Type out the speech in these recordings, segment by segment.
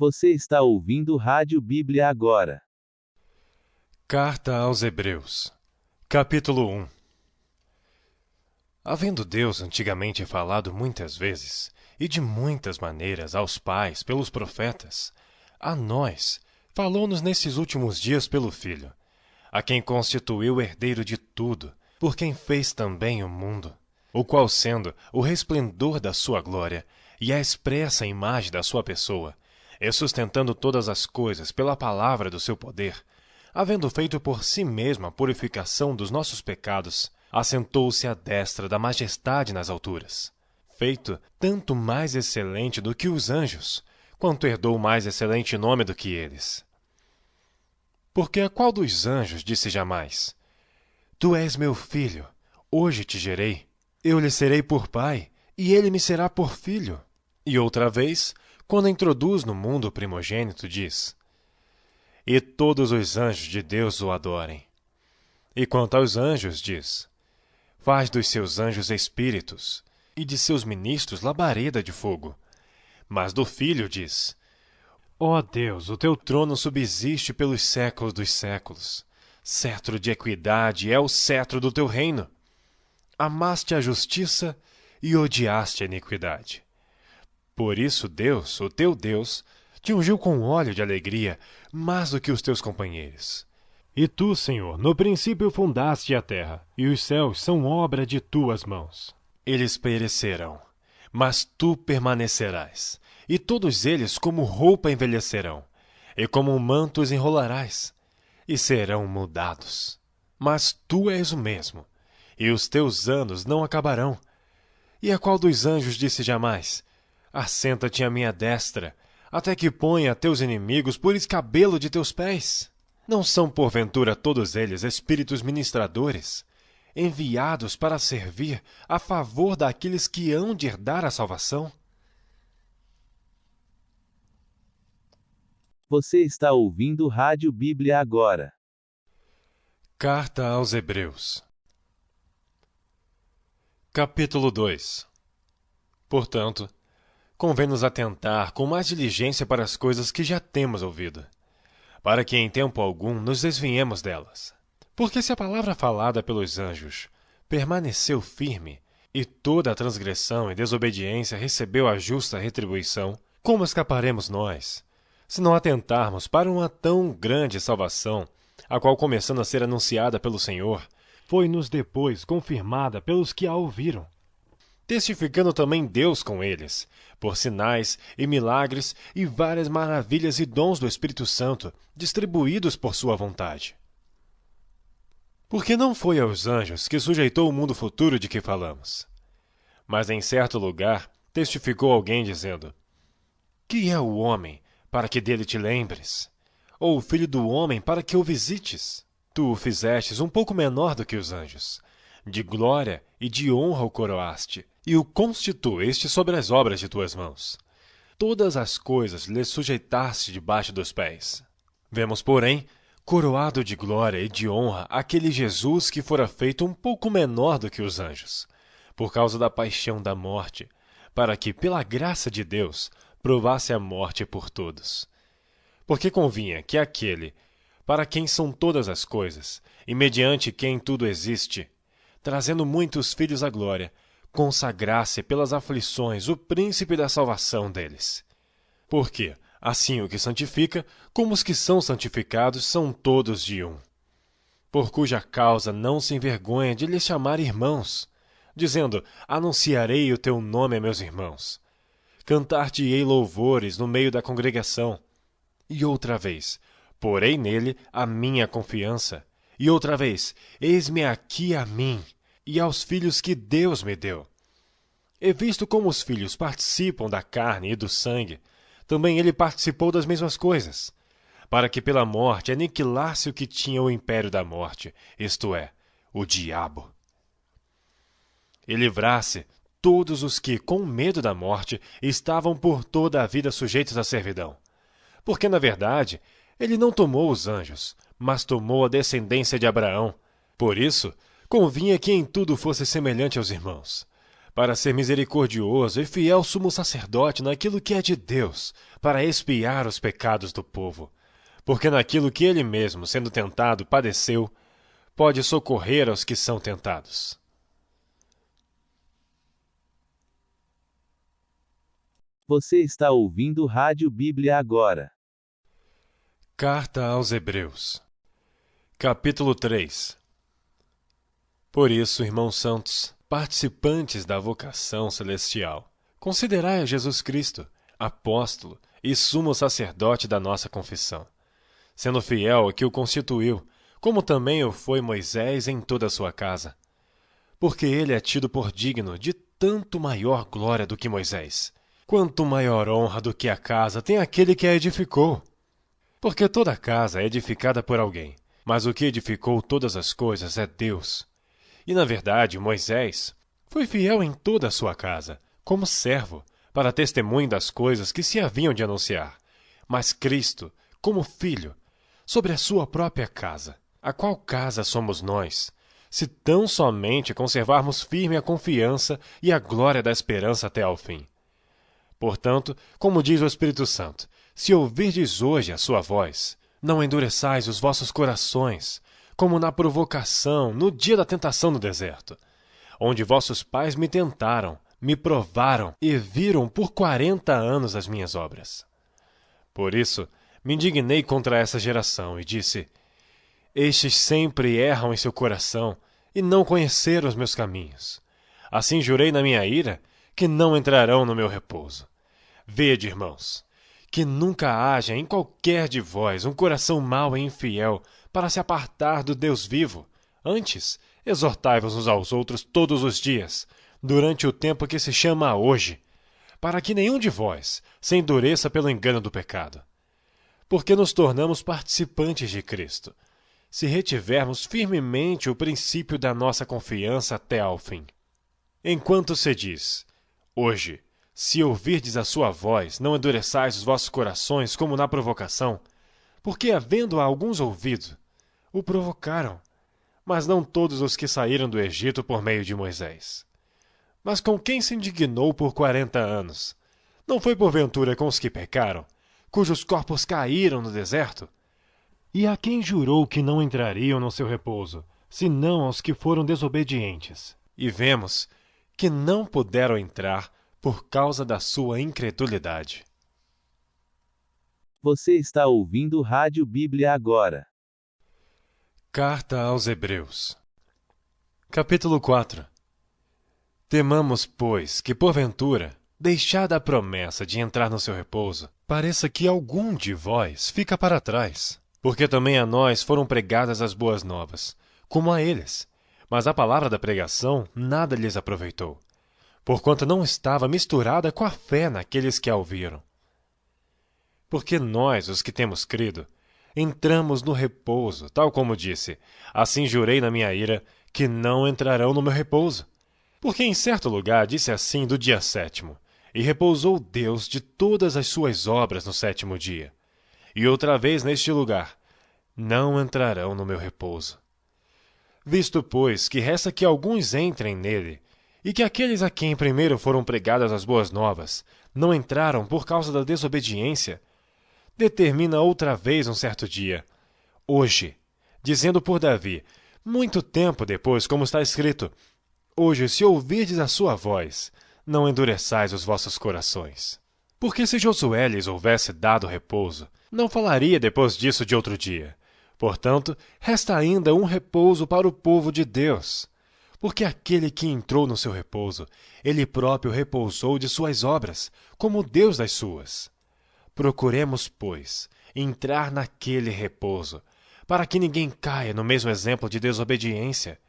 Você está ouvindo Rádio Bíblia agora. Carta aos Hebreus, capítulo 1. Havendo Deus antigamente falado muitas vezes, e de muitas maneiras aos pais pelos profetas, a nós falou-nos nesses últimos dias pelo Filho, a quem constituiu herdeiro de tudo, por quem fez também o mundo, o qual sendo o resplendor da sua glória e a expressa imagem da sua pessoa, e sustentando todas as coisas pela palavra do seu poder, havendo feito por si mesmo a purificação dos nossos pecados, assentou-se à destra da majestade nas alturas, feito tanto mais excelente do que os anjos, quanto herdou mais excelente nome do que eles. Porque a qual dos anjos disse jamais: Tu és meu filho, hoje te gerei, eu lhe serei por pai, e ele me será por filho? E outra vez, quando introduz no mundo o primogênito, diz: E todos os anjos de Deus o adorem. E quanto aos anjos, diz: Faz dos seus anjos espíritos, e de seus ministros labareda de fogo. Mas do Filho diz: Ó Deus, o teu trono subsiste pelos séculos dos séculos. Cetro de equidade é o cetro do teu reino. Amaste a justiça e odiaste a iniquidade. Por isso Deus, o teu Deus, te ungiu com óleo de alegria, mais do que os teus companheiros. E tu, Senhor, no princípio fundaste a terra, e os céus são obra de tuas mãos. Eles perecerão, mas tu permanecerás, e todos eles como roupa envelhecerão, e como um manto os enrolarás, e serão mudados. Mas tu és o mesmo, e os teus anos não acabarão. E a qual dos anjos disse jamais: Assenta-te à minha destra, até que ponha teus inimigos por escabelo de teus pés? Não são porventura todos eles espíritos ministradores, enviados para servir a favor daqueles que hão de herdar a salvação? Você está ouvindo Rádio Bíblia agora. Carta aos Hebreus, capítulo 2. Portanto, convém-nos atentar com mais diligência para as coisas que já temos ouvido, para que em tempo algum nos desviemos delas. Porque se a palavra falada pelos anjos permaneceu firme, e toda a transgressão e desobediência recebeu a justa retribuição, como escaparemos nós, se não atentarmos para uma tão grande salvação, a qual, começando a ser anunciada pelo Senhor, foi-nos depois confirmada pelos que a ouviram, testificando também Deus com eles, por sinais e milagres e várias maravilhas e dons do Espírito Santo, distribuídos por sua vontade. Porque não foi aos anjos que sujeitou o mundo futuro de que falamos. Mas em certo lugar testificou alguém dizendo: Que é o homem, para que dele te lembres? Ou o filho do homem, para que o visites? Tu o fizestes um pouco menor do que os anjos. De glória e de honra o coroaste, e o constituíste sobre as obras de tuas mãos. Todas as coisas lhe sujeitaste debaixo dos pés. Vemos, porém, coroado de glória e de honra aquele Jesus que fora feito um pouco menor do que os anjos, por causa da paixão da morte, para que, pela graça de Deus, provasse a morte por todos. Porque convinha que aquele, para quem são todas as coisas, e mediante quem tudo existe, trazendo muitos filhos à glória, consagrasse pelas aflições o príncipe da salvação deles. Porque, assim o que santifica, como os que são santificados, são todos de um. Por cuja causa não se envergonha de lhes chamar irmãos, dizendo: Anunciarei o teu nome a meus irmãos. Cantar-te-ei louvores no meio da congregação. E outra vez: porei nele a minha confiança. E outra vez: eis-me aqui a mim, e aos filhos que Deus me deu. E visto como os filhos participam da carne e do sangue, também ele participou das mesmas coisas, para que pela morte aniquilasse o que tinha o império da morte, isto é, o diabo. E livrasse todos os que, com medo da morte, estavam por toda a vida sujeitos à servidão. Porque, na verdade, ele não tomou os anjos, mas tomou a descendência de Abraão. Por isso, convinha que em tudo fosse semelhante aos irmãos, para ser misericordioso e fiel sumo sacerdote naquilo que é de Deus, para expiar os pecados do povo. Porque naquilo que ele mesmo, sendo tentado, padeceu, pode socorrer aos que são tentados. Você está ouvindo Rádio Bíblia agora. Carta aos Hebreus, capítulo 3. Por isso, irmãos santos, participantes da vocação celestial, considerai a Jesus Cristo, apóstolo e sumo sacerdote da nossa confissão, sendo fiel ao que o constituiu, como também o foi Moisés em toda a sua casa. Porque ele é tido por digno de tanto maior glória do que Moisés, quanto maior honra do que a casa tem aquele que a edificou. Porque toda casa é edificada por alguém, mas o que edificou todas as coisas é Deus. E, na verdade, Moisés foi fiel em toda a sua casa, como servo, para testemunho das coisas que se haviam de anunciar, mas Cristo, como filho, sobre a sua própria casa, a qual casa somos nós, se tão somente conservarmos firme a confiança e a glória da esperança até ao fim. Portanto, como diz o Espírito Santo, se ouvirdes hoje a sua voz, não endureçais os vossos corações, como na provocação, no dia da tentação no deserto, onde vossos pais me tentaram, me provaram e viram por 40 anos as minhas obras. Por isso, me indignei contra essa geração e disse: estes sempre erram em seu coração e não conheceram os meus caminhos. Assim jurei na minha ira que não entrarão no meu repouso. Vede, irmãos, que nunca haja em qualquer de vós um coração mau e infiel para se apartar do Deus vivo. Antes, exortai-vos uns aos outros todos os dias, durante o tempo que se chama hoje, para que nenhum de vós se endureça pelo engano do pecado. Porque nos tornamos participantes de Cristo, se retivermos firmemente o princípio da nossa confiança até ao fim. Enquanto se diz, hoje, se ouvirdes a sua voz, não endureçais os vossos corações como na provocação, porque, havendo alguns ouvido, o provocaram, mas não todos os que saíram do Egito por meio de Moisés. Mas com quem se indignou por 40 anos? Não foi porventura com os que pecaram, cujos corpos caíram no deserto? E a quem jurou que não entrariam no seu repouso, senão aos que foram desobedientes? E vemos que não puderam entrar por causa da sua incredulidade. Você está ouvindo Rádio Bíblia agora. Carta aos Hebreus, capítulo 4. Temamos, pois, que porventura, deixada a promessa de entrar no seu repouso, pareça que algum de vós fica para trás. Porque também a nós foram pregadas as boas novas, como a eles. Mas a palavra da pregação nada lhes aproveitou, porquanto não estava misturada com a fé naqueles que a ouviram. Porque nós, os que temos crido, entramos no repouso, tal como disse, assim jurei na minha ira, que não entrarão no meu repouso. Porque em certo lugar disse assim do dia 7º, e repousou Deus de todas as suas obras no 7º dia. E outra vez neste lugar, não entrarão no meu repouso. Visto, pois, que resta que alguns entrem nele, e que aqueles a quem primeiro foram pregadas as boas novas não entraram por causa da desobediência, determina outra vez um certo dia, hoje, dizendo por Davi, muito tempo depois, como está escrito, hoje, se ouvirdes a sua voz, não endureçais os vossos corações. Porque se Josué lhes houvesse dado repouso, não falaria depois disso de outro dia. Portanto, resta ainda um repouso para o povo de Deus. Porque aquele que entrou no seu repouso, ele próprio repousou de suas obras, como Deus das suas. Procuremos, pois, entrar naquele repouso, para que ninguém caia no mesmo exemplo de desobediência.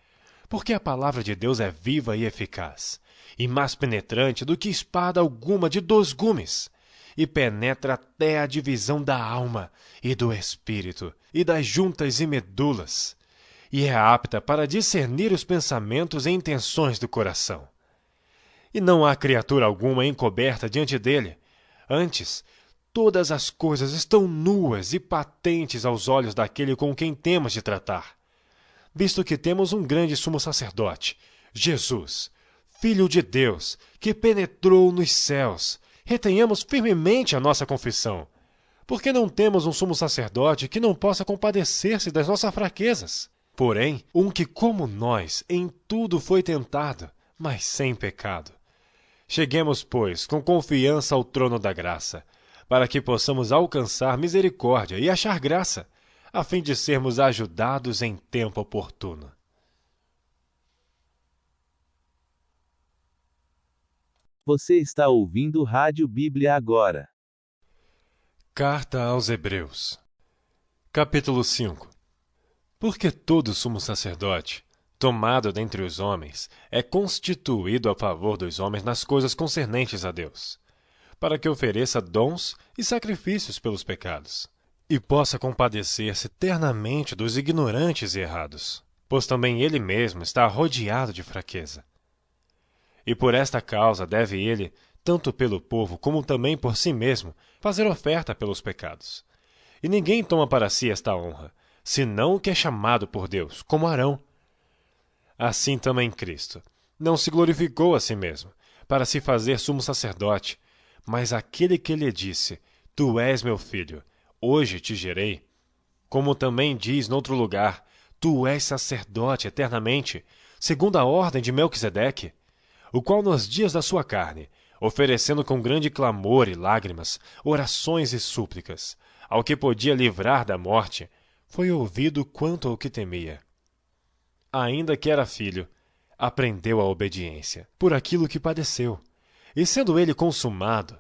Porque a palavra de Deus é viva e eficaz, e mais penetrante do que espada alguma de 2 gumes, e penetra até a divisão da alma e do espírito, e das juntas e medulas, e é apta para discernir os pensamentos e intenções do coração. E não há criatura alguma encoberta diante dele. Antes, todas as coisas estão nuas e patentes aos olhos daquele com quem temos de tratar. Visto que temos um grande sumo sacerdote, Jesus, Filho de Deus, que penetrou nos céus, retenhamos firmemente a nossa confissão. Porque não temos um sumo sacerdote que não possa compadecer-se das nossas fraquezas, porém, um que, como nós, em tudo foi tentado, mas sem pecado. Cheguemos, pois, com confiança ao trono da graça, para que possamos alcançar misericórdia e achar graça, a fim de sermos ajudados em tempo oportuno. Você está ouvindo Rádio Bíblia agora. Carta aos Hebreus, capítulo 5. Porque todo sumo sacerdote, tomado dentre os homens, é constituído a favor dos homens nas coisas concernentes a Deus, para que ofereça dons e sacrifícios pelos pecados, e possa compadecer-se ternamente dos ignorantes e errados, pois também ele mesmo está rodeado de fraqueza. E por esta causa deve ele, tanto pelo povo como também por si mesmo, fazer oferta pelos pecados. E ninguém toma para si esta honra, senão o que é chamado por Deus, como Arão. Assim também Cristo não se glorificou a si mesmo, para se fazer sumo sacerdote, mas aquele que lhe disse, Tu és meu filho, hoje te gerei. Como também diz noutro lugar, Tu és sacerdote eternamente, segundo a ordem de Melquisedeque, o qual nos dias da sua carne, oferecendo com grande clamor e lágrimas, orações e súplicas, ao que podia livrar da morte, foi ouvido quanto ao que temia. Ainda que era filho, aprendeu a obediência, por aquilo que padeceu, e sendo ele consumado,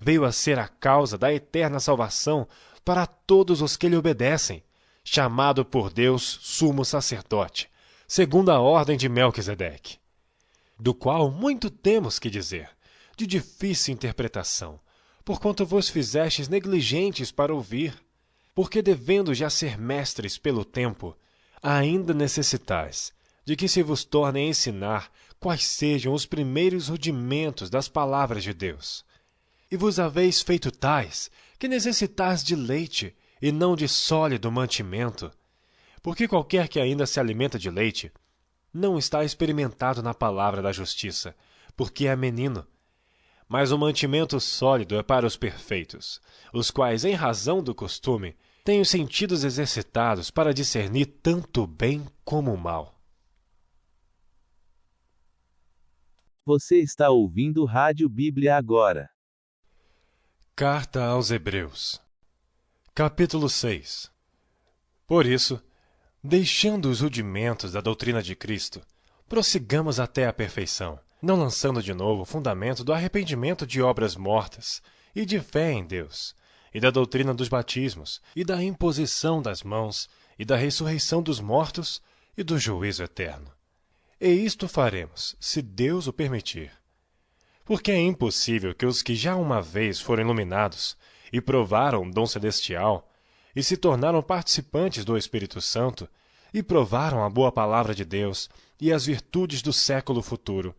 veio a ser a causa da eterna salvação para todos os que lhe obedecem, chamado por Deus sumo sacerdote, segundo a ordem de Melquisedeque, do qual muito temos que dizer, de difícil interpretação, porquanto vos fizestes negligentes para ouvir, porque devendo já ser mestres pelo tempo, ainda necessitais de que se vos torne a ensinar quais sejam os primeiros rudimentos das palavras de Deus. E vos haveis feito tais que necessitais de leite e não de sólido mantimento, porque qualquer que ainda se alimenta de leite não está experimentado na palavra da justiça, porque é menino. Mas o mantimento sólido é para os perfeitos, os quais, em razão do costume, têm os sentidos exercitados para discernir tanto o bem como o mal. Você está ouvindo Rádio Bíblia agora. Carta aos Hebreus, capítulo 6. Por isso, deixando os rudimentos da doutrina de Cristo, prossigamos até a perfeição, não lançando de novo o fundamento do arrependimento de obras mortas e de fé em Deus, e da doutrina dos batismos, e da imposição das mãos, e da ressurreição dos mortos, e do juízo eterno. E isto faremos, se Deus o permitir. Porque é impossível que os que já uma vez foram iluminados, e provaram o dom celestial, e se tornaram participantes do Espírito Santo, e provaram a boa palavra de Deus, e as virtudes do século futuro,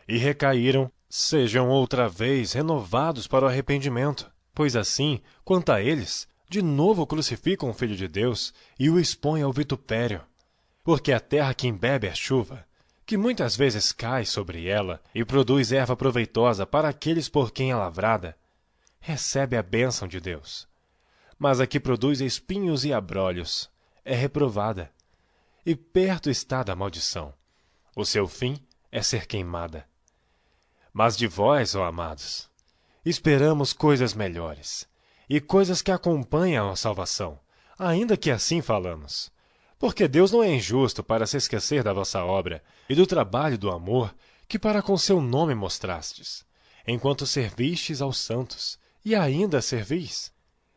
e recaíram, sejam outra vez renovados para o arrependimento. Pois assim, quanto a eles, de novo crucificam o Filho de Deus e o expõem ao vitupério. Porque a terra que embebe a chuva, que muitas vezes cai sobre ela e produz erva proveitosa para aqueles por quem é lavrada, recebe a bênção de Deus. Mas a que produz espinhos e abrolhos é reprovada, e perto está da maldição. O seu fim é ser queimada. Mas de vós, ó amados, esperamos coisas melhores, e coisas que acompanham a salvação, ainda que assim falamos. Porque Deus não é injusto para se esquecer da vossa obra e do trabalho do amor que para com seu nome mostrastes, enquanto servistes aos santos, e ainda servis.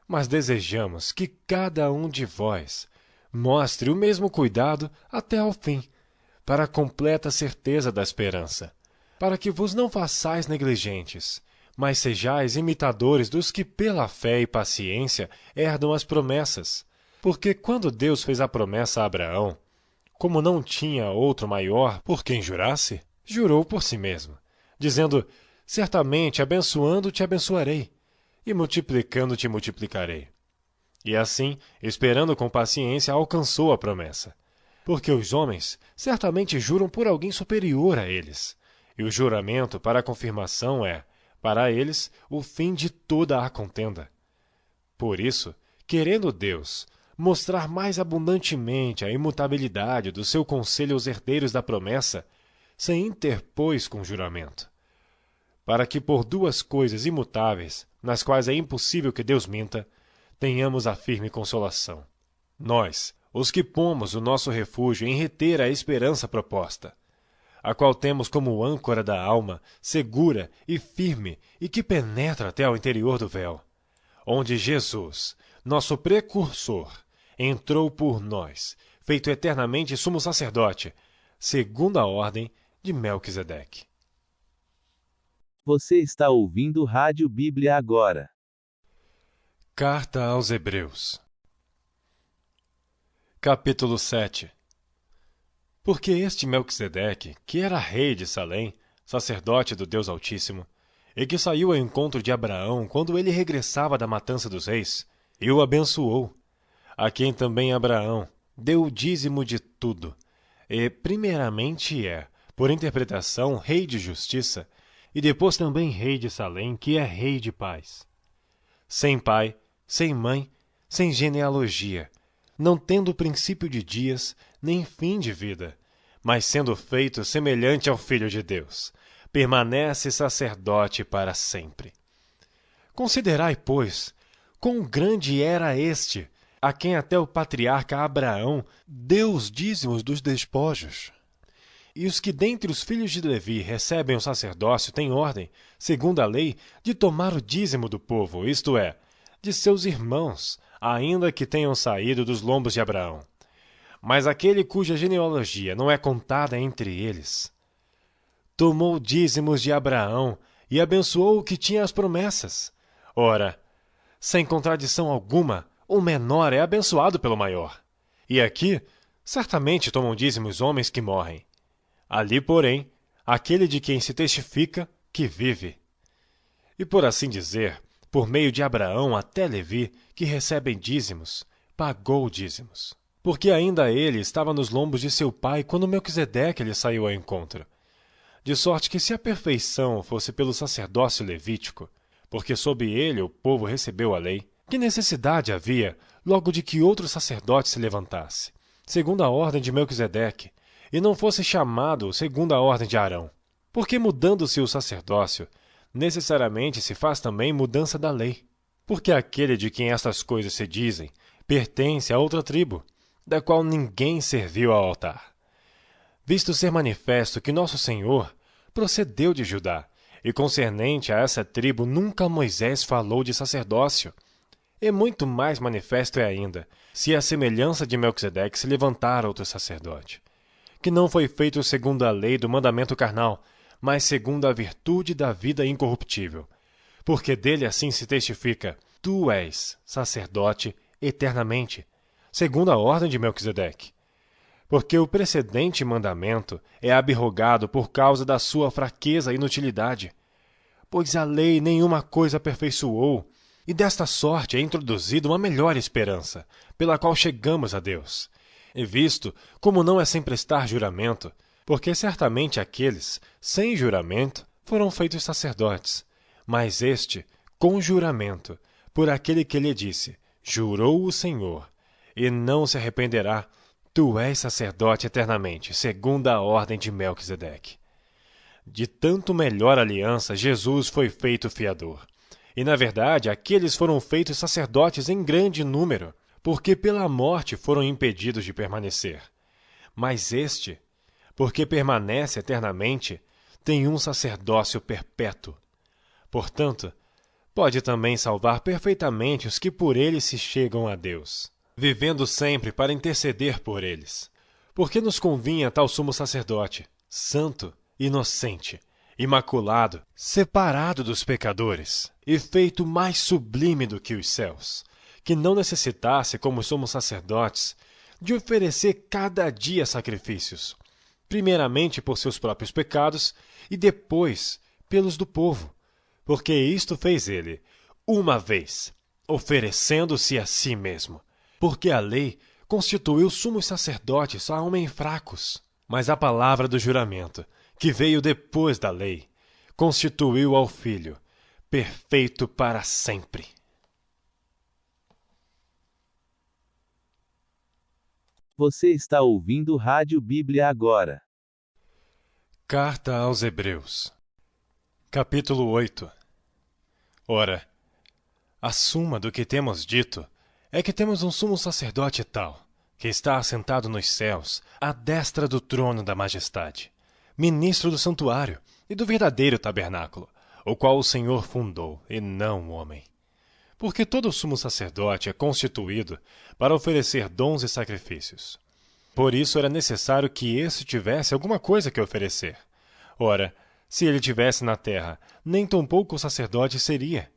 Mas desejamos que cada um de vós mostre o mesmo cuidado até ao fim, para a completa certeza da esperança, para que vos não façais negligentes, mas sejais imitadores dos que pela fé e paciência herdam as promessas. Porque quando Deus fez a promessa a Abraão, como não tinha outro maior por quem jurasse, jurou por si mesmo, dizendo, certamente abençoando te abençoarei, e multiplicando te multiplicarei. E assim, esperando com paciência, alcançou a promessa. Porque os homens certamente juram por alguém superior a eles, E o juramento para a confirmação é, para eles, o fim de toda a contenda. Por isso, querendo Deus mostrar mais abundantemente a imutabilidade do seu conselho aos herdeiros da promessa, se interpôs com juramento, para que por duas coisas imutáveis, nas quais é impossível que Deus minta, tenhamos a firme consolação. Nós, os que pomos o nosso refúgio em reter a esperança proposta, a qual temos como âncora da alma, segura e firme e que penetra até ao interior do véu, onde Jesus, nosso precursor, entrou por nós, feito eternamente sumo sacerdote, segundo a ordem de Melquisedeque. Você está ouvindo Rádio Bíblia agora. Carta aos Hebreus. Capítulo 7. Porque este Melquisedeque, que era rei de Salém, sacerdote do Deus Altíssimo, e que saiu ao encontro de Abraão quando ele regressava da matança dos reis, e o abençoou, a quem também Abraão deu o dízimo de tudo, e primeiramente por interpretação, rei de justiça, e depois também rei de Salém, que é rei de paz. Sem pai, sem mãe, sem genealogia, não tendo princípio de dias, nem fim de vida, mas sendo feito semelhante ao Filho de Deus, permanece sacerdote para sempre. Considerai, pois, quão grande era este, a quem até o patriarca Abraão deu os dízimos dos despojos. E os que dentre os filhos de Levi recebem o sacerdócio têm ordem, segundo a lei, de tomar o dízimo do povo, isto é, de seus irmãos, ainda que tenham saído dos lombos de Abraão. Mas aquele cuja genealogia não é contada entre eles, tomou dízimos de Abraão e abençoou o que tinha as promessas. Ora, sem contradição alguma, o menor é abençoado pelo maior. E aqui, certamente tomam dízimos homens que morrem. Ali, porém, aquele de quem se testifica que vive. E por assim dizer, por meio de Abraão até Levi, que recebem dízimos, pagou dízimos. Porque ainda ele estava nos lombos de seu pai quando Melquisedeque lhe saiu ao encontro. De sorte que se a perfeição fosse pelo sacerdócio levítico, porque sob ele o povo recebeu a lei, que necessidade havia logo de que outro sacerdote se levantasse, segundo a ordem de Melquisedeque, e não fosse chamado segundo a ordem de Arão? Porque mudando-se o sacerdócio, necessariamente se faz também mudança da lei. Porque aquele de quem estas coisas se dizem pertence a outra tribo, da qual ninguém serviu ao altar. Visto ser manifesto que nosso Senhor procedeu de Judá, e concernente a essa tribo nunca Moisés falou de sacerdócio. E muito mais manifesto é ainda, se a semelhança de Melquisedeque se levantar outro sacerdote, que não foi feito segundo a lei do mandamento carnal, mas segundo a virtude da vida incorruptível. Porque dele assim se testifica, tu és sacerdote eternamente, segundo a ordem de Melquisedeque. Porque o precedente mandamento é abrogado por causa da sua fraqueza e inutilidade. Pois a lei nenhuma coisa aperfeiçoou, e desta sorte é introduzida uma melhor esperança, pela qual chegamos a Deus. E visto como não é sem prestar juramento, porque certamente aqueles, sem juramento, foram feitos sacerdotes, mas este, com juramento, por aquele que lhe disse, jurou o Senhor, e não se arrependerá, tu és sacerdote eternamente, segundo a ordem de Melquisedeque. De tanto melhor aliança, Jesus foi feito fiador. E, na verdade, aqueles foram feitos sacerdotes em grande número, porque pela morte foram impedidos de permanecer. Mas este, porque permanece eternamente, tem um sacerdócio perpétuo. Portanto, pode também salvar perfeitamente os que por ele se chegam a Deus, vivendo sempre para interceder por eles. Porque nos convinha tal sumo sacerdote, santo, inocente, imaculado, separado dos pecadores, e feito mais sublime do que os céus, que não necessitasse, como somos sacerdotes, de oferecer cada dia sacrifícios, primeiramente por seus próprios pecados e depois pelos do povo, porque isto fez ele, uma vez, oferecendo-se a si mesmo, porque a lei constituiu sumos sacerdotes a homens fracos, mas a palavra do juramento, que veio depois da lei, constituiu ao Filho, perfeito para sempre. Você está ouvindo Rádio Bíblia agora. Carta aos Hebreus, capítulo 8. Ora, a suma do que temos dito é que temos um sumo sacerdote tal, que está assentado nos céus, à destra do trono da majestade, ministro do santuário e do verdadeiro tabernáculo, o qual o Senhor fundou, e não o homem. Porque todo sumo sacerdote é constituído para oferecer dons e sacrifícios. Por isso era necessário que esse tivesse alguma coisa que oferecer. Ora, se ele tivesse na terra, nem tampouco o sacerdote seria,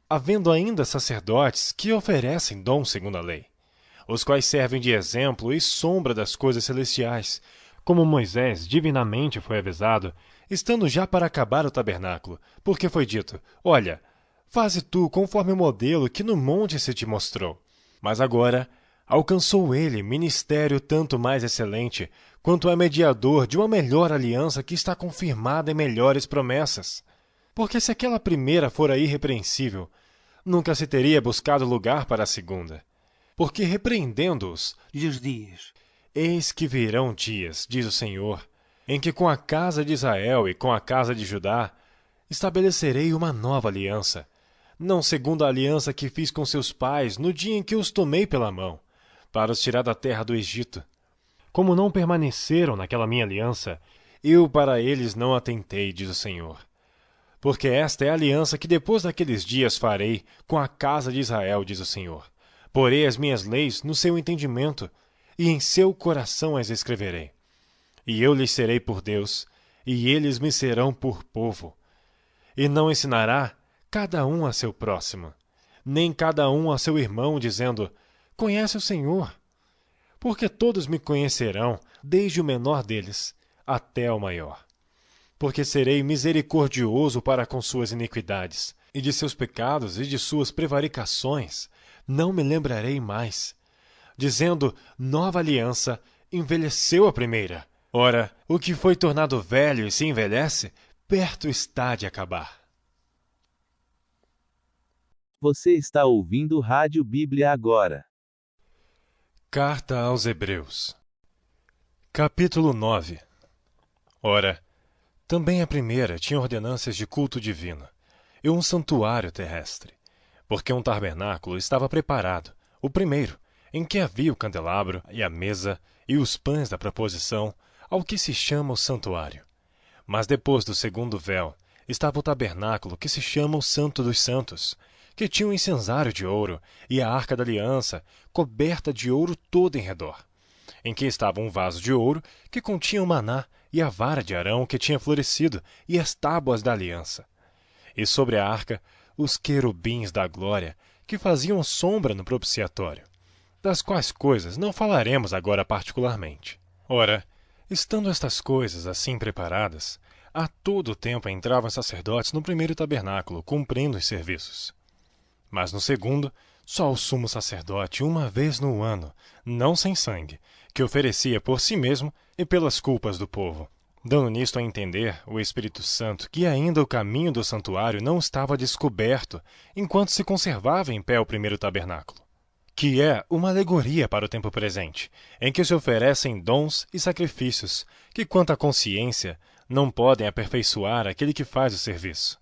havendo ainda sacerdotes que oferecem dons segundo a lei, os quais servem de exemplo e sombra das coisas celestiais, como Moisés divinamente foi avisado, estando já para acabar o tabernáculo, porque foi dito: olha, faze tu conforme o modelo que no monte se te mostrou. Mas agora alcançou ele ministério tanto mais excelente, quanto é mediador de uma melhor aliança que está confirmada em melhores promessas. Porque se aquela primeira fora irrepreensível, nunca se teria buscado lugar para a segunda. Porque repreendendo-os, lhes diz: eis que virão dias, diz o Senhor, em que com a casa de Israel e com a casa de Judá estabelecerei uma nova aliança, não segundo a aliança que fiz com seus pais no dia em que os tomei pela mão, para os tirar da terra do Egito. Como não permaneceram naquela minha aliança, eu para eles não atentei, diz o Senhor. Porque esta é a aliança que depois daqueles dias farei com a casa de Israel, diz o Senhor. Porei as minhas leis no seu entendimento, e em seu coração as escreverei. E eu lhes serei por Deus, e eles me serão por povo. E não ensinará cada um a seu próximo, nem cada um a seu irmão, dizendo: conhece o Senhor. Porque todos me conhecerão, desde o menor deles até o maior. Porque serei misericordioso para com suas iniquidades, e de seus pecados e de suas prevaricações não me lembrarei mais. Dizendo: nova aliança, envelheceu a primeira. Ora, o que foi tornado velho e se envelhece, perto está de acabar. Você está ouvindo Rádio Bíblia agora. Carta aos Hebreus, capítulo 9. Ora, também a primeira tinha ordenanças de culto divino, e um santuário terrestre, porque um tabernáculo estava preparado, o primeiro, em que havia o candelabro e a mesa e os pães da proposição, ao que se chama o santuário. Mas depois do segundo véu estava o tabernáculo que se chama o Santo dos Santos, que tinha um incensário de ouro e a arca da aliança, coberta de ouro todo em redor, em que estava um vaso de ouro que continha o maná e a vara de Arão que tinha florescido e as tábuas da aliança. E sobre a arca, os querubins da glória, que faziam sombra no propiciatório, das quais coisas não falaremos agora particularmente. Ora, estando estas coisas assim preparadas, a todo o tempo entravam sacerdotes no primeiro tabernáculo, cumprindo os serviços. Mas no segundo, só o sumo sacerdote uma vez no ano, não sem sangue, que oferecia por si mesmo e pelas culpas do povo, dando nisto a entender o Espírito Santo que ainda o caminho do santuário não estava descoberto, enquanto se conservava em pé o primeiro tabernáculo, que é uma alegoria para o tempo presente, em que se oferecem dons e sacrifícios, que quanto à consciência, não podem aperfeiçoar aquele que faz o serviço,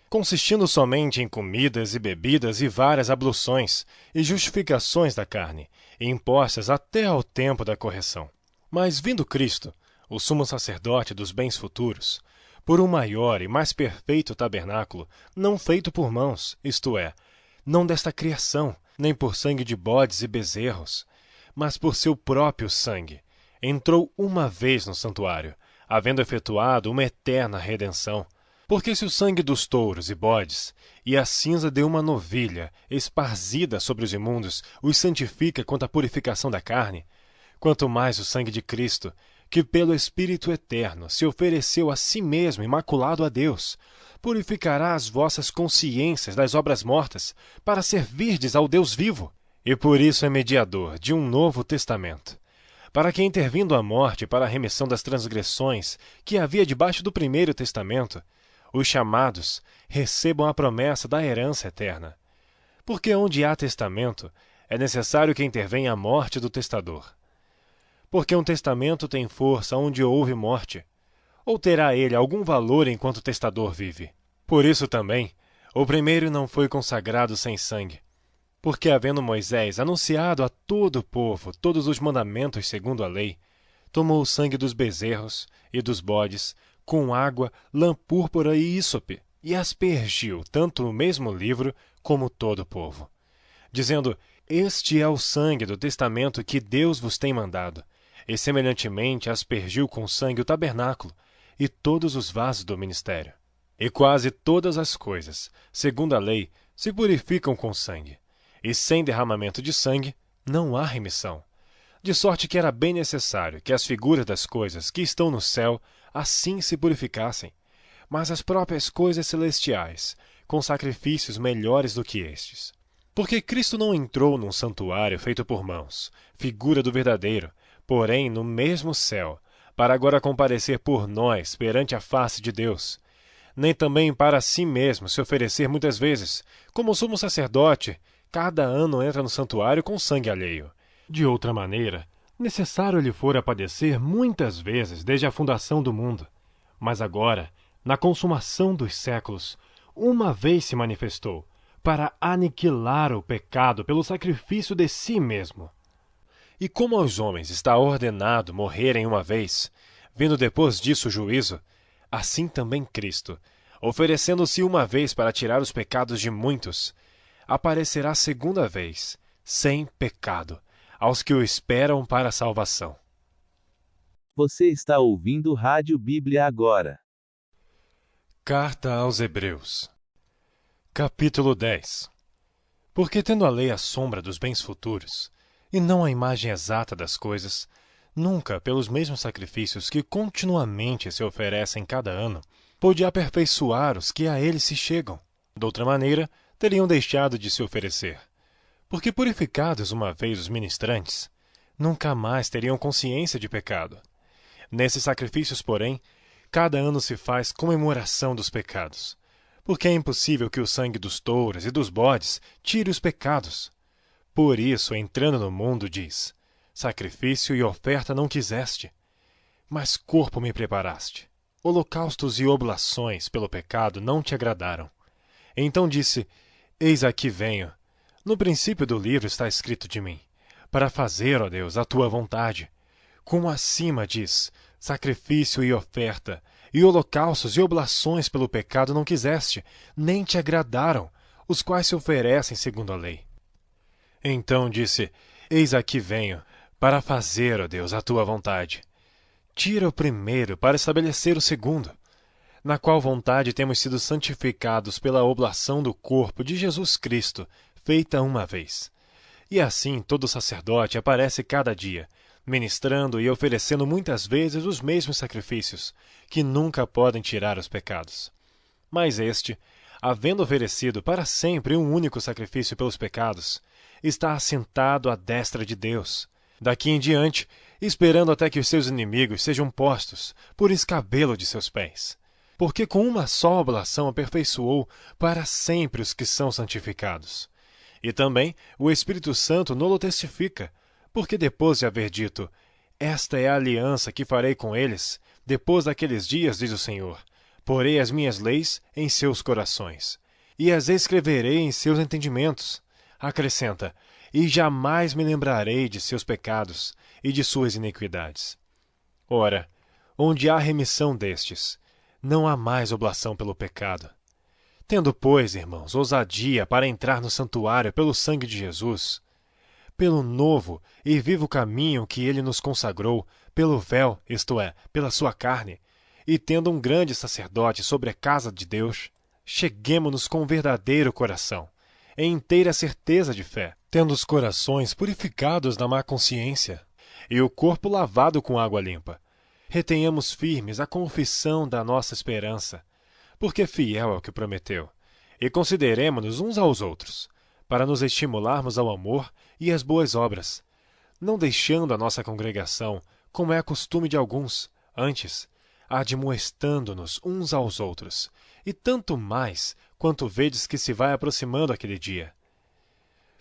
consistindo somente em comidas e bebidas e várias abluções e justificações da carne, impostas até ao tempo da correção. Mas vindo Cristo, o sumo sacerdote dos bens futuros, por um maior e mais perfeito tabernáculo, não feito por mãos, isto é, não desta criação, nem por sangue de bodes e bezerros, mas por seu próprio sangue, entrou uma vez no santuário, havendo efetuado uma eterna redenção. Porque se o sangue dos touros e bodes, e a cinza de uma novilha, esparzida sobre os imundos, os santifica quanto à purificação da carne, quanto mais o sangue de Cristo, que pelo Espírito Eterno se ofereceu a si mesmo imaculado a Deus, purificará as vossas consciências das obras mortas, para servirdes ao Deus vivo. E por isso é mediador de um novo testamento, para que, intervindo a morte para a remissão das transgressões que havia debaixo do primeiro testamento, os chamados recebam a promessa da herança eterna. Porque onde há testamento, é necessário que intervenha a morte do testador. Porque um testamento tem força onde houve morte, ou terá ele algum valor enquanto o testador vive? Por isso também, o primeiro não foi consagrado sem sangue. Porque, havendo Moisés anunciado a todo o povo todos os mandamentos segundo a lei, tomou o sangue dos bezerros e dos bodes, com água, lã púrpura e ísope, e aspergiu tanto o mesmo livro como todo o povo, dizendo: Este é o sangue do testamento que Deus vos tem mandado. E semelhantemente aspergiu com sangue o tabernáculo e todos os vasos do ministério. E quase todas as coisas, segundo a lei, se purificam com sangue. E sem derramamento de sangue não há remissão. De sorte que era bem necessário que as figuras das coisas que estão no céu assim se purificassem, mas as próprias coisas celestiais, com sacrifícios melhores do que estes. Porque Cristo não entrou num santuário feito por mãos, figura do verdadeiro, porém no mesmo céu, para agora comparecer por nós perante a face de Deus, nem também para si mesmo se oferecer muitas vezes, como o sumo sacerdote, cada ano entra no santuário com sangue alheio. De outra maneira, necessário lhe fora padecer muitas vezes desde a fundação do mundo. Mas agora, na consumação dos séculos, uma vez se manifestou, para aniquilar o pecado pelo sacrifício de si mesmo. E como aos homens está ordenado morrerem uma vez, vindo depois disso o juízo, assim também Cristo, oferecendo-se uma vez para tirar os pecados de muitos, aparecerá segunda vez, sem pecado, aos que o esperam para a salvação. Você está ouvindo Rádio Bíblia agora. Carta aos Hebreus, capítulo 10. Porque tendo a lei a sombra dos bens futuros, e não a imagem exata das coisas, nunca, pelos mesmos sacrifícios que continuamente se oferecem cada ano, pôde aperfeiçoar os que a ele se chegam. De outra maneira, teriam deixado de se oferecer. Porque purificados uma vez os ministrantes, nunca mais teriam consciência de pecado. Nesses sacrifícios, porém, cada ano se faz comemoração dos pecados, porque é impossível que o sangue dos touros e dos bodes tire os pecados. Por isso, entrando no mundo, diz: sacrifício e oferta não quiseste, mas corpo me preparaste. Holocaustos e oblações pelo pecado não te agradaram. Então disse: eis aqui venho. No princípio do livro está escrito de mim, para fazer, ó Deus, a tua vontade. Como acima diz: sacrifício e oferta, e holocaustos e oblações pelo pecado não quiseste, nem te agradaram, os quais se oferecem segundo a lei. Então disse: eis aqui venho, para fazer, ó Deus, a tua vontade. Tira o primeiro para estabelecer o segundo, na qual vontade temos sido santificados pela oblação do corpo de Jesus Cristo, feita uma vez. E assim todo sacerdote aparece cada dia, ministrando e oferecendo muitas vezes os mesmos sacrifícios, que nunca podem tirar os pecados. Mas este, havendo oferecido para sempre um único sacrifício pelos pecados, está assentado à destra de Deus, daqui em diante, esperando até que os seus inimigos sejam postos por escabelo de seus pés. Porque com uma só oblação aperfeiçoou para sempre os que são santificados. E também o Espírito Santo nolo testifica, porque depois de haver dito: esta é a aliança que farei com eles, depois daqueles dias, diz o Senhor, porei as minhas leis em seus corações, e as escreverei em seus entendimentos. Acrescenta: e jamais me lembrarei de seus pecados e de suas iniquidades. Ora, onde há remissão destes, não há mais oblação pelo pecado. Tendo, pois, irmãos, ousadia para entrar no santuário pelo sangue de Jesus, pelo novo e vivo caminho que ele nos consagrou, pelo véu, isto é, pela sua carne, e tendo um grande sacerdote sobre a casa de Deus, cheguemo-nos com verdadeiro coração, em inteira certeza de fé, tendo os corações purificados da má consciência, e o corpo lavado com água limpa. Retenhamos firmes a confissão da nossa esperança, porque fiel é o que prometeu, e consideremo-nos uns aos outros, para nos estimularmos ao amor e às boas obras, não deixando a nossa congregação, como é costume de alguns, antes, admoestando-nos uns aos outros, e tanto mais quanto vedes que se vai aproximando aquele dia.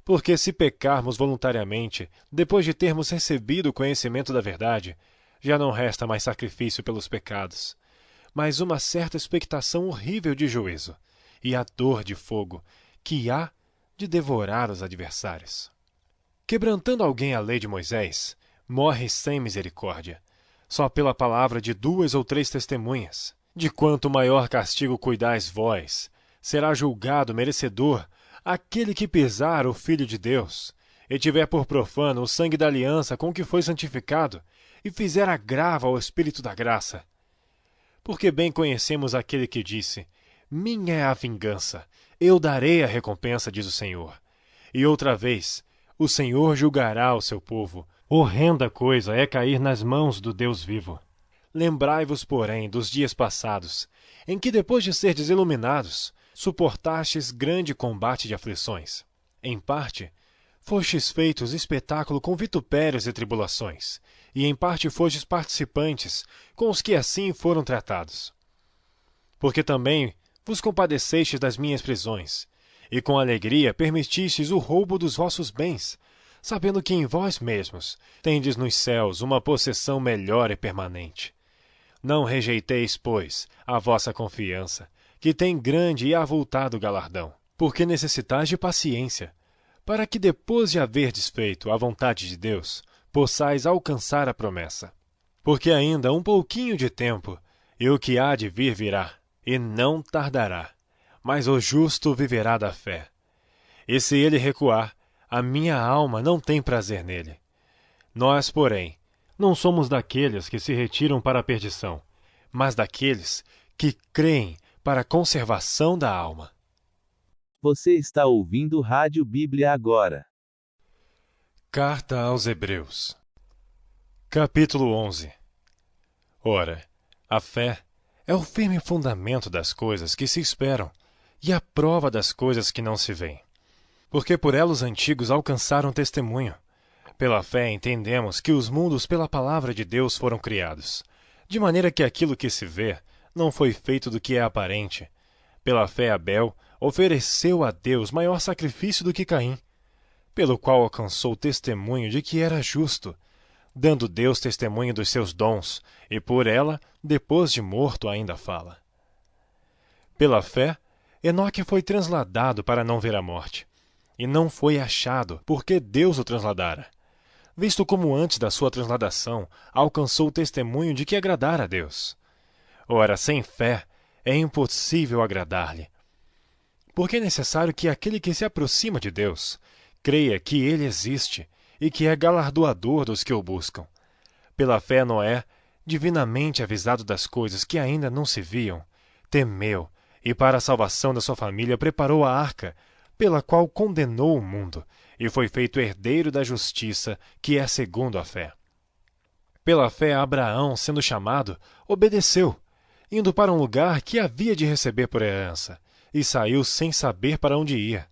Porque se pecarmos voluntariamente, depois de termos recebido o conhecimento da verdade, já não resta mais sacrifício pelos pecados, mas uma certa expectação horrível de juízo, e a dor de fogo, que há de devorar os adversários. Quebrantando alguém a lei de Moisés, morre sem misericórdia, só pela palavra de 2 ou 3 testemunhas. De quanto maior castigo cuidais vós, será julgado merecedor aquele que pisar o Filho de Deus, e tiver por profano o sangue da aliança com que foi santificado, e fizer agravo ao Espírito da graça. Porque bem conhecemos aquele que disse: minha é a vingança, eu darei a recompensa, diz o Senhor. E outra vez, o Senhor julgará o seu povo. Horrenda coisa é cair nas mãos do Deus vivo. Lembrai-vos, porém, dos dias passados, em que, depois de serdes iluminados, suportastes grande combate de aflições. Em parte, fostes feitos espetáculo com vitupérios e tribulações, e em parte fostes participantes com os que assim foram tratados. Porque também vos compadecestes das minhas prisões, e com alegria permitistes o roubo dos vossos bens, sabendo que em vós mesmos tendes nos céus uma possessão melhor e permanente. Não rejeiteis, pois, a vossa confiança, que tem grande e avultado galardão, porque necessitais de paciência, para que depois de haverdes feito a vontade de Deus, possais alcançar a promessa. Porque ainda um pouquinho de tempo, e o que há de vir virá, e não tardará, mas o justo viverá da fé. E se ele recuar, a minha alma não tem prazer nele. Nós, porém, não somos daqueles que se retiram para a perdição, mas daqueles que creem para a conservação da alma. Você está ouvindo Rádio Bíblia agora. Carta aos Hebreus. Capítulo 11. Ora, a fé é o firme fundamento das coisas que se esperam e a prova das coisas que não se veem. Porque por ela os antigos alcançaram testemunho. Pela fé entendemos que os mundos pela palavra de Deus foram criados, de maneira que aquilo que se vê não foi feito do que é aparente. Pela fé Abel ofereceu a Deus maior sacrifício do que Caim, pelo qual alcançou testemunho de que era justo, dando Deus testemunho dos seus dons, e por ela, depois de morto, ainda fala. Pela fé, Enoque foi transladado para não ver a morte, e não foi achado, porque Deus o transladara, visto como antes da sua transladação alcançou o testemunho de que agradara a Deus. Ora, sem fé é impossível agradar-lhe, porque é necessário que aquele que se aproxima de Deus creia que ele existe e que é galardoador dos que o buscam. Pela fé Noé, divinamente avisado das coisas que ainda não se viam, temeu e para a salvação da sua família preparou a arca, pela qual condenou o mundo, e foi feito herdeiro da justiça, que é segundo a fé. Pela fé Abraão, sendo chamado, obedeceu, indo para um lugar que havia de receber por herança, e saiu sem saber para onde ia.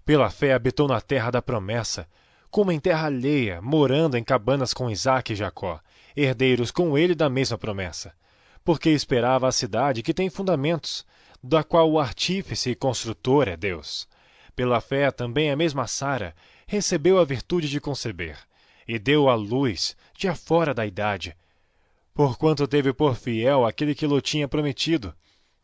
Pela fé habitou na terra da promessa, como em terra alheia, morando em cabanas com Isaque e Jacó, herdeiros com ele da mesma promessa, porque esperava a cidade que tem fundamentos, da qual o artífice e construtor é Deus. Pela fé também a mesma Sara recebeu a virtude de conceber, e deu à luz, já fora da idade, porquanto teve por fiel aquele que lhe tinha prometido.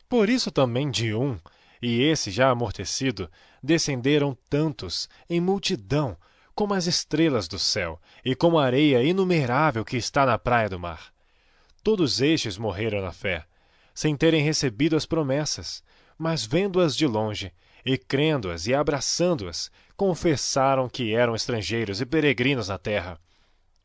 Por isso também de um, e esse já amortecido, descenderam tantos, em multidão, como as estrelas do céu, e como a areia inumerável que está na praia do mar. Todos estes morreram na fé, sem terem recebido as promessas, mas vendo-as de longe, e crendo-as e abraçando-as, confessaram que eram estrangeiros e peregrinos na terra.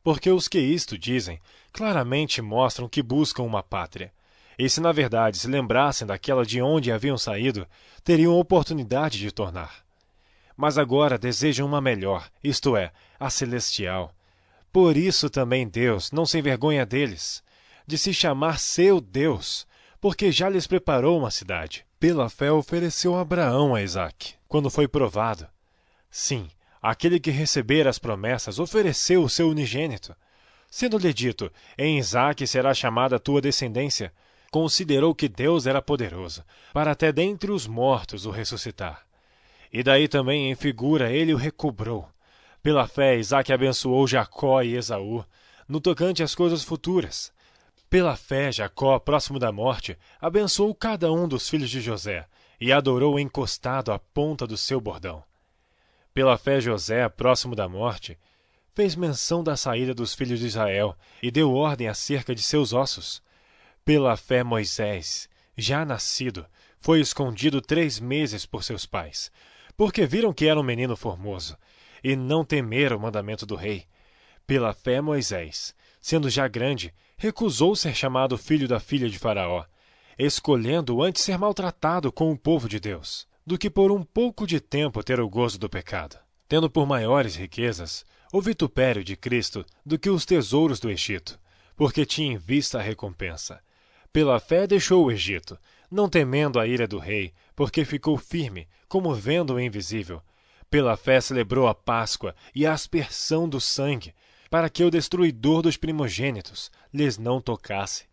Porque os que isto dizem, claramente mostram que buscam uma pátria. E se na verdade se lembrassem daquela de onde haviam saído, teriam oportunidade de tornar. Mas agora desejam uma melhor, isto é, a celestial. Por isso também Deus não se envergonha deles, de se chamar seu Deus, porque já lhes preparou uma cidade. Pela fé ofereceu Abraão a Isaque, quando foi provado. Sim, aquele que recebera as promessas ofereceu o seu unigênito. Sendo-lhe dito, em Isaque será chamada a tua descendência, considerou que Deus era poderoso, para até dentre os mortos o ressuscitar. E daí também em figura ele o recobrou. Pela fé, Isaque abençoou Jacó e Esaú, no tocante às coisas futuras. Pela fé, Jacó, próximo da morte, abençoou cada um dos filhos de José, e adorou encostado à ponta do seu bordão. Pela fé, José, próximo da morte, fez menção da saída dos filhos de Israel e deu ordem acerca de seus ossos. Pela fé, Moisés, já nascido, foi escondido 3 meses por seus pais, porque viram que era um menino formoso, e não temeram o mandamento do rei. Pela fé, Moisés, sendo já grande, recusou ser chamado filho da filha de Faraó, escolhendo antes ser maltratado com o povo de Deus, do que por um pouco de tempo ter o gozo do pecado, tendo por maiores riquezas o vitupério de Cristo do que os tesouros do Egito, porque tinha em vista a recompensa. Pela fé deixou o Egito, não temendo a ira do rei, porque ficou firme, como vendo o invisível. Pela fé celebrou a Páscoa e a aspersão do sangue, para que o destruidor dos primogênitos lhes não tocasse.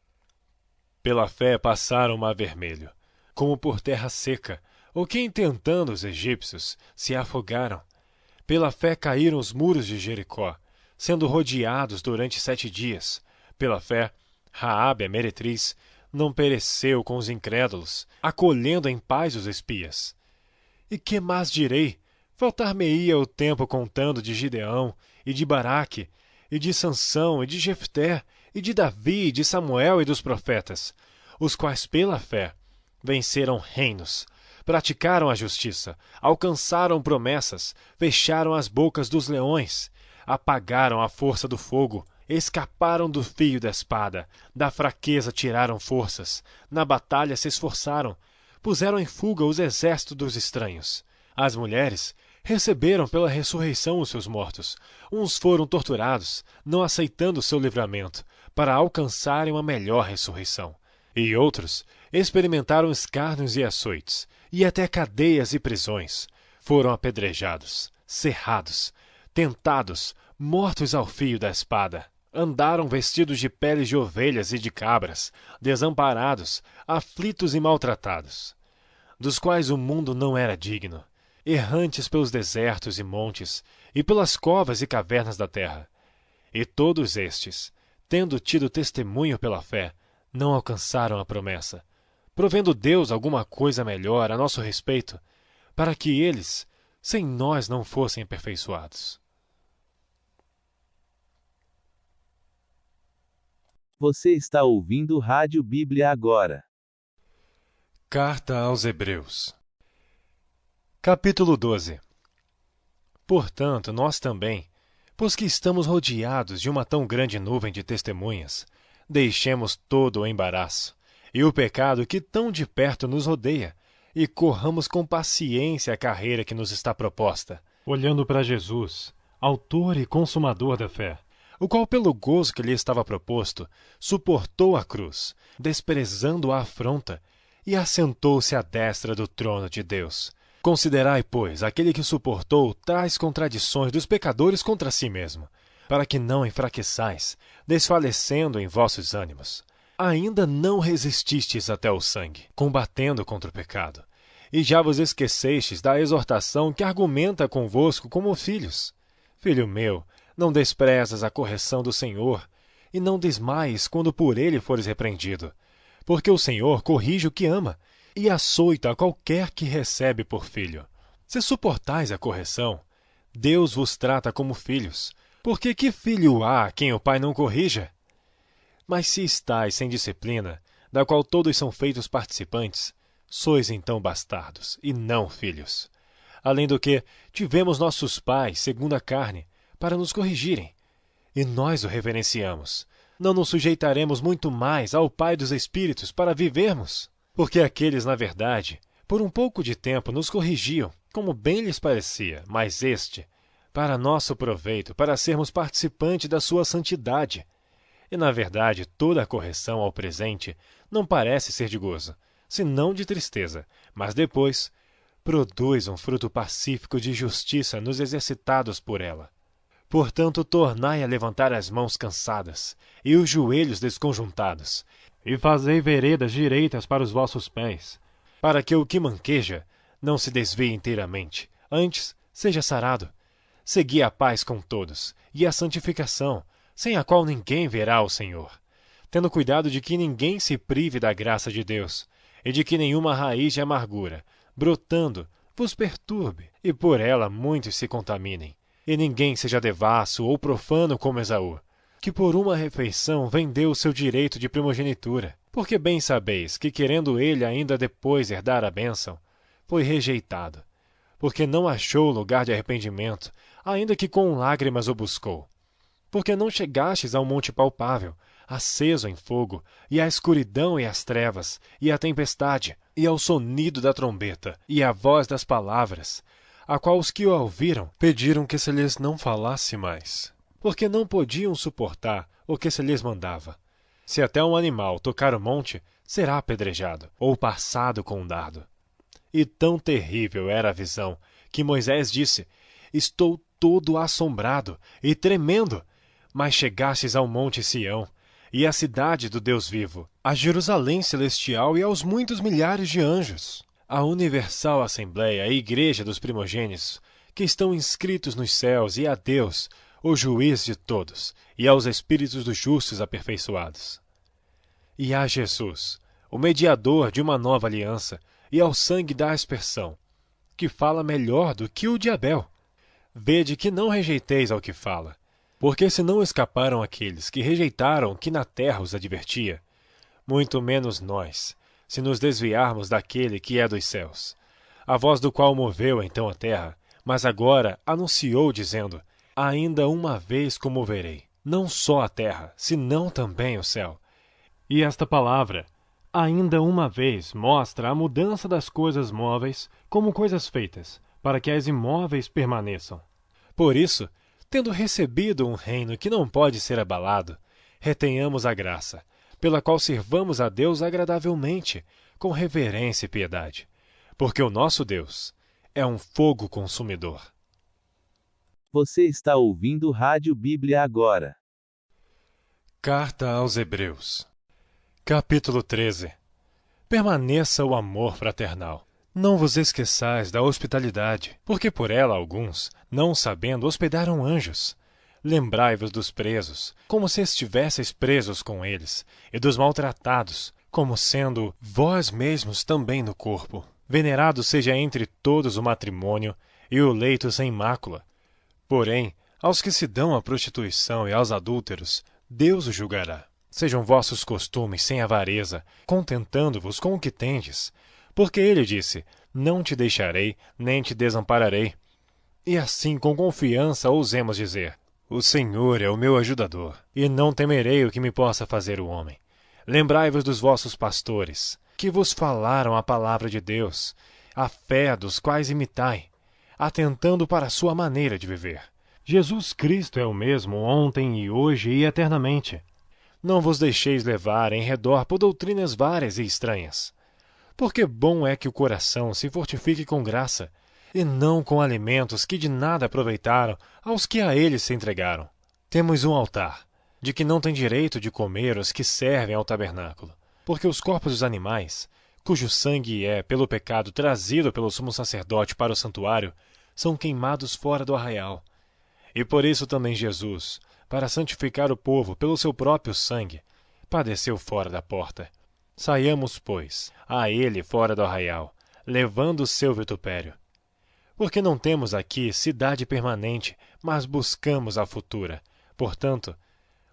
Pela fé passaram o mar vermelho, como por terra seca, o que intentando os egípcios se afogaram. Pela fé caíram os muros de Jericó, sendo rodeados durante 7 dias. Pela fé, Raabe, a meretriz, não pereceu com os incrédulos, acolhendo em paz os espias. E que mais direi? Faltar-me-ia o tempo contando de Gideão, e de Baraque, e de Sansão, e de Jefté, e de Davi, e de Samuel e dos profetas, os quais pela fé venceram reinos, praticaram a justiça, alcançaram promessas, fecharam as bocas dos leões, apagaram a força do fogo, escaparam do fio da espada, da fraqueza tiraram forças, na batalha se esforçaram, puseram em fuga os exércitos dos estranhos. As mulheres receberam pela ressurreição os seus mortos. Uns foram torturados, não aceitando o seu livramento, para alcançarem uma melhor ressurreição. E outros experimentaram escárnios e açoites, e até cadeias e prisões. Foram apedrejados, cerrados, tentados, mortos ao fio da espada. Andaram vestidos de peles de ovelhas e de cabras, desamparados, aflitos e maltratados, dos quais o mundo não era digno, errantes pelos desertos e montes, e pelas covas e cavernas da terra. E todos estes, tendo tido testemunho pela fé, não alcançaram a promessa, provendo Deus alguma coisa melhor a nosso respeito, para que eles, sem nós, não fossem aperfeiçoados. Você está ouvindo Rádio Bíblia agora. Carta aos Hebreus. Capítulo 12. Portanto, nós também, pois que estamos rodeados de uma tão grande nuvem de testemunhas, deixemos todo o embaraço e o pecado que tão de perto nos rodeia, e corramos com paciência a carreira que nos está proposta, olhando para Jesus, autor e consumador da fé, o qual, pelo gozo que lhe estava proposto, suportou a cruz, desprezando a afronta, e assentou-se à destra do trono de Deus. Considerai, pois, aquele que suportou tais contradições dos pecadores contra si mesmo, para que não enfraqueçais, desfalecendo em vossos ânimos. Ainda não resististes até o sangue, combatendo contra o pecado, e já vos esquecestes da exortação que argumenta convosco como filhos. Filho meu, não desprezas a correção do Senhor, e não desmaies quando por ele fores repreendido, porque o Senhor corrige o que ama, e açoita a qualquer que recebe por filho. Se suportais a correção, Deus vos trata como filhos, porque que filho há a quem o pai não corrija? Mas se estáis sem disciplina, da qual todos são feitos participantes, sois então bastardos, e não filhos. Além do que, tivemos nossos pais, segundo a carne, para nos corrigirem, e nós o reverenciamos. Não nos sujeitaremos muito mais ao Pai dos Espíritos para vivermos? Porque aqueles, na verdade, por um pouco de tempo nos corrigiam, como bem lhes parecia, mas este, para nosso proveito, para sermos participantes da sua santidade. E, na verdade, toda a correção ao presente não parece ser de gozo, senão de tristeza, mas depois produz um fruto pacífico de justiça nos exercitados por ela. Portanto, tornai a levantar as mãos cansadas e os joelhos desconjuntados, e fazei veredas direitas para os vossos pés, para que o que manqueja não se desvie inteiramente, antes seja sarado. Segui a paz com todos, e a santificação, sem a qual ninguém verá o Senhor, tendo cuidado de que ninguém se prive da graça de Deus, e de que nenhuma raiz de amargura, brotando, vos perturbe, e por ela muitos se contaminem. E ninguém seja devasso ou profano como Esaú, que por uma refeição vendeu o seu direito de primogenitura, porque bem sabeis que, querendo ele ainda depois herdar a bênção, foi rejeitado, porque não achou lugar de arrependimento, ainda que com lágrimas o buscou. Porque não chegastes ao monte palpável, aceso em fogo, e à escuridão e às trevas, e à tempestade, e ao sonido da trombeta, e à voz das palavras, a qual os que o ouviram pediram que se lhes não falasse mais, porque não podiam suportar o que se lhes mandava. Se até um animal tocar o monte, será apedrejado, ou passado com um dardo. E tão terrível era a visão, que Moisés disse: Estou todo assombrado e tremendo. Mas chegastes ao monte Sião, e à cidade do Deus vivo, a Jerusalém celestial e aos muitos milhares de anjos, a universal assembleia, a igreja dos primogênitos, que estão inscritos nos céus, e a Deus, o juiz de todos, e aos espíritos dos justos aperfeiçoados. E a Jesus, o mediador de uma nova aliança, e ao sangue da aspersão, que fala melhor do que o de Abel. Vede que não rejeiteis ao que fala, porque se não escaparam aqueles que rejeitaram o que na terra os advertia, muito menos nós, se nos desviarmos daquele que é dos céus, a voz do qual moveu então a terra, mas agora anunciou dizendo: Ainda uma vez comoverei, não só a terra, senão também o céu. E esta palavra, ainda uma vez, mostra a mudança das coisas móveis como coisas feitas, para que as imóveis permaneçam. Por isso, tendo recebido um reino que não pode ser abalado, retenhamos a graça, pela qual sirvamos a Deus agradavelmente, com reverência e piedade, porque o nosso Deus é um fogo consumidor. Você está ouvindo Rádio Bíblia agora. Carta aos Hebreus, capítulo 13. Permaneça o amor fraternal. Não vos esqueçais da hospitalidade, porque por ela alguns, não sabendo, hospedaram anjos. Lembrai-vos dos presos, como se estivesseis presos com eles, e dos maltratados, como sendo vós mesmos também no corpo. Venerado seja entre todos o matrimônio e o leito sem mácula. Porém, aos que se dão à prostituição e aos adúlteros, Deus os julgará. Sejam vossos costumes sem avareza, contentando-vos com o que tendes. Porque ele disse: Não te deixarei, nem te desampararei. E assim, com confiança, ousemos dizer: O Senhor é o meu ajudador, e não temerei o que me possa fazer o homem. Lembrai-vos dos vossos pastores, que vos falaram a palavra de Deus, a fé dos quais imitai, atentando para a sua maneira de viver. Jesus Cristo é o mesmo ontem e hoje e eternamente. Não vos deixeis levar em redor por doutrinas várias e estranhas. Porque bom é que o coração se fortifique com graça, e não com alimentos que de nada aproveitaram aos que a eles se entregaram. Temos um altar, de que não tem direito de comer os que servem ao tabernáculo, porque os corpos dos animais, cujo sangue é, pelo pecado, trazido pelo sumo sacerdote para o santuário, são queimados fora do arraial. E por isso também Jesus, para santificar o povo pelo seu próprio sangue, padeceu fora da porta. Saiamos, pois, a ele fora do arraial, levando o seu vitupério. Porque não temos aqui cidade permanente, mas buscamos a futura. Portanto,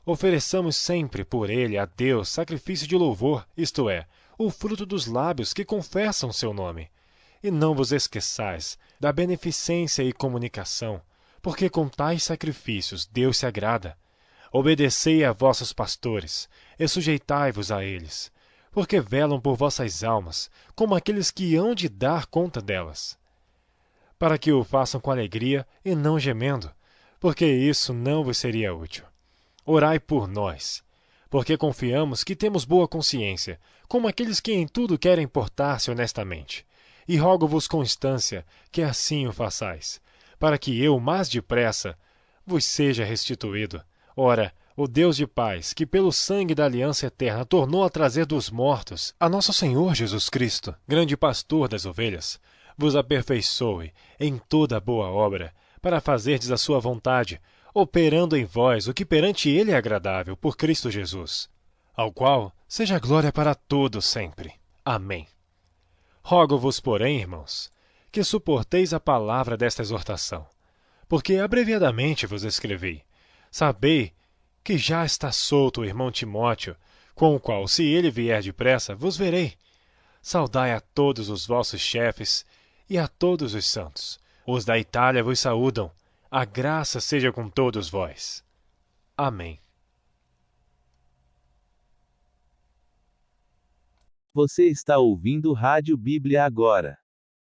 ofereçamos sempre por ele a Deus sacrifício de louvor, isto é, o fruto dos lábios que confessam seu nome. E não vos esqueçais da beneficência e comunicação, porque com tais sacrifícios Deus se agrada. Obedecei a vossos pastores, e sujeitai-vos a eles, porque velam por vossas almas, como aqueles que hão de dar conta delas, para que o façam com alegria e não gemendo, porque isso não vos seria útil. Orai por nós, porque confiamos que temos boa consciência, como aqueles que em tudo querem portar-se honestamente. e rogo-vos com instância que assim o façais, para que eu, mais depressa, vos seja restituído. Ora, o Deus de paz, que pelo sangue da aliança eterna tornou a trazer dos mortos a nosso Senhor Jesus Cristo, grande pastor das ovelhas, vos aperfeiçoe em toda boa obra, para fazerdes a sua vontade, operando em vós o que perante ele é agradável, por Cristo Jesus, ao qual seja glória para todos sempre. Amém. Rogo-vos, porém, irmãos, que suporteis a palavra desta exortação, porque abreviadamente vos escrevi. Sabei que já está solto o irmão Timóteo, com o qual, se ele vier depressa, vos verei. Saudai a todos os vossos chefes e a todos os santos. Os da Itália vos saúdam. A graça seja com todos vós. Amém. Você está ouvindo Rádio Bíblia agora.